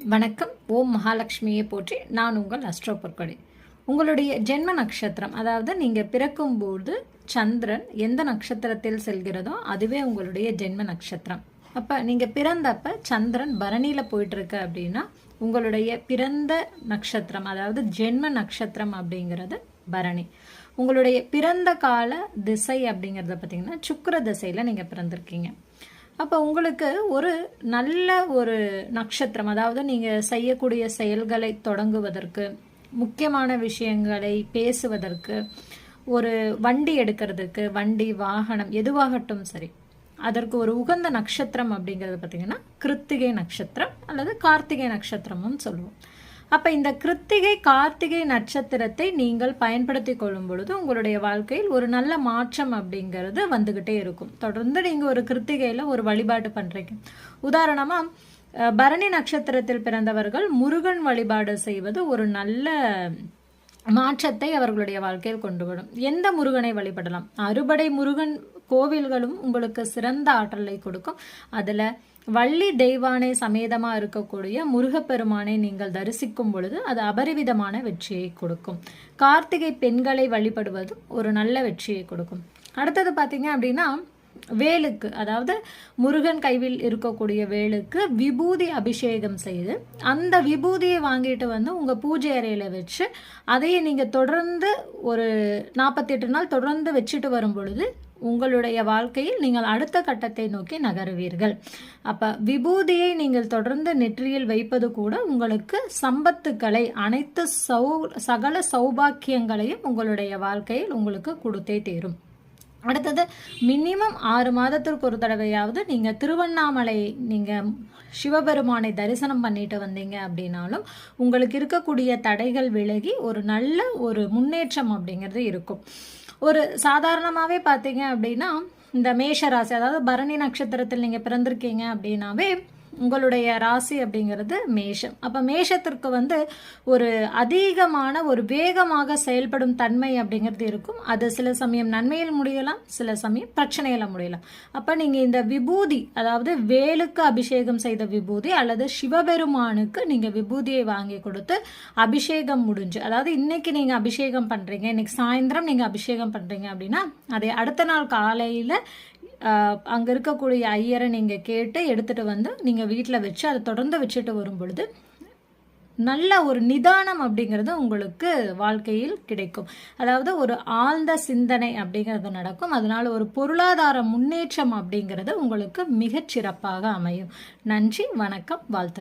வணக்கம். ஓம் மகாலட்சுமியை போற்றி. நான் உங்கள் அஸ்ட்ரோ பொற்கொடை. உங்களுடைய ஜென்ம நட்சத்திரம், அதாவது நீங்கள் பிறக்கும்போது சந்திரன் எந்த நட்சத்திரத்தில் செல்கிறதோ அதுவே உங்களுடைய ஜென்ம நட்சத்திரம். அப்போ நீங்கள் பிறந்தப்ப சந்திரன் பரணியில் போயிட்டுருக்கு அப்படின்னா உங்களுடைய பிறந்த நட்சத்திரம், அதாவது ஜென்ம நட்சத்திரம் அப்படிங்கிறது பரணி. உங்களுடைய பிறந்த கால திசை அப்படிங்கிறத பார்த்தீங்கன்னா சுக்கிர திசையில் நீங்கள் பிறந்திருக்கீங்க. அப்போ உங்களுக்கு ஒரு நல்ல ஒரு நட்சத்திரம், அதாவது நீங்கள் செய்யக்கூடிய செயல்களை தொடங்குவதற்கு, முக்கியமான விஷயங்களை பேசுவதற்கு, ஒரு வண்டி எடுக்கிறதுக்கு, வண்டி வாகனம் எதுவாகட்டும் சரி, அதற்கு ஒரு உகந்த நட்சத்திரம் அப்படிங்கிறது பார்த்தீங்கன்னா கிருத்திகை நட்சத்திரம் அல்லது கார்த்திகை நட்சத்திரமும் சொல்லுவோம். அப்போ இந்த கிருத்திகை கார்த்திகை நட்சத்திரத்தை நீங்கள் பயன்படுத்தி கொள்ளும் பொழுது உங்களுடைய வாழ்க்கையில் ஒரு நல்ல மாற்றம் அப்படிங்கிறது வந்துக்கிட்டே இருக்கும். தொடர்ந்து நீங்கள் ஒரு கிருத்திகையில் ஒரு வழிபாடு பண்ணுறீங்க. உதாரணமாக பரணி நட்சத்திரத்தில் பிறந்தவர்கள் முருகன் வழிபாடு செய்வது ஒரு நல்ல மாற்றத்தை அவர்களுடைய வாழ்க்கையில் கொண்டு வரும். எந்த முருகனை வழிபடலாம்? அறுபடை முருகன் கோவில்களும் உங்களுக்கு சிறந்த ஆற்றலை கொடுக்கும். அதில் வள்ளி தெய்வானை சமேதமாக இருக்கக்கூடிய முருகப்பெருமானை நீங்கள் தரிசிக்கும் பொழுது அது அபரிவிதமான வெற்றியை கொடுக்கும். கார்த்திகை பெண்களை வழிபடுவது ஒரு நல்ல வெற்றியை கொடுக்கும். அடுத்தது பார்த்தீங்க அப்படின்னா வேலுக்கு, அதாவது முருகன் கைவில் இருக்கக்கூடிய வேலுக்கு விபூதி அபிஷேகம் செய்து அந்த விபூதியை வாங்கிட்டு வந்து உங்கள் பூஜை அறையில் வச்சு அதையே நீங்கள் தொடர்ந்து ஒரு 48 நாள் தொடர்ந்து வச்சுட்டு வரும் பொழுது உங்களுடைய வாழ்க்கையில் நீங்கள் அடுத்த கட்டத்தை நோக்கி நகருவீர்கள். அப்போ விபூதியை நீங்கள் தொடர்ந்து நெற்றியில் வைப்பது கூட உங்களுக்கு சம்பத்துக்களை, அனைத்து சகல சௌபாக்கியங்களையும் உங்களுடைய வாழ்க்கையில் உங்களுக்கு கொடுத்தே தீரும். அடுத்தது மினிமம் 6 மாதத்திற்கு ஒரு தடவையாவது நீங்கள் திருவண்ணாமலை நீங்கள் சிவபெருமானை தரிசனம் பண்ணிட்டு வந்தீங்க அப்படின்னாலும் உங்களுக்கு இருக்கக்கூடிய தடைகள் விலகி ஒரு நல்ல ஒரு முன்னேற்றம் அப்படிங்கிறது இருக்கும். ஒரு சாதாரணமாகவே பார்த்தீங்க அப்படின்னா இந்த மேஷ ராசி, அதாவது பரணி நட்சத்திரத்தில் நீங்கள் பிறந்திருக்கீங்க அப்படின்னாவே உங்களுடைய ராசி அப்படிங்கிறது மேஷம். அப்போ மேஷத்திற்கு ஒரு அதிகமான ஒரு வேகமாக செயல்படும் தன்மை அப்படிங்கிறது இருக்கும். அது சில சமயம் நன்மையில் முடியலாம், சில சமயம் பிரச்சனையில் முடியலாம். அப்போ நீங்கள் இந்த விபூதி, அதாவது வேலுக்கு அபிஷேகம் செய்த விபூதி அல்லது சிவபெருமானுக்கு நீங்கள் விபூதியை வாங்கி கொடுத்து அபிஷேகம் முடிஞ்சு, அதாவது இன்னைக்கு நீங்கள் அபிஷேகம் பண்ணுறீங்க, இன்னைக்கு சாயந்தரம் நீங்கள் அபிஷேகம் பண்ணுறீங்க அப்படின்னா அதை அடுத்த நாள் காலையில் அங்கே இருக்கக்கூடிய ஐயரை நீங்கள் கேட்டு எடுத்துகிட்டு வந்து நீங்கள் வீட்டில் வச்சு அதை தொடர்ந்து வச்சுட்டு வரும் பொழுது நல்ல ஒரு நிதானம் அப்படிங்கிறது உங்களுக்கு வாழ்க்கையில் கிடைக்கும். அதாவது ஒரு ஆழ்ந்த சிந்தனை அப்படிங்கிறது நடக்கும். அதனால ஒரு பொருளாதார முன்னேற்றம் அப்படிங்கிறது உங்களுக்கு மிகச்சிறப்பாக அமையும். நன்றி, வணக்கம், வாழ்த்து.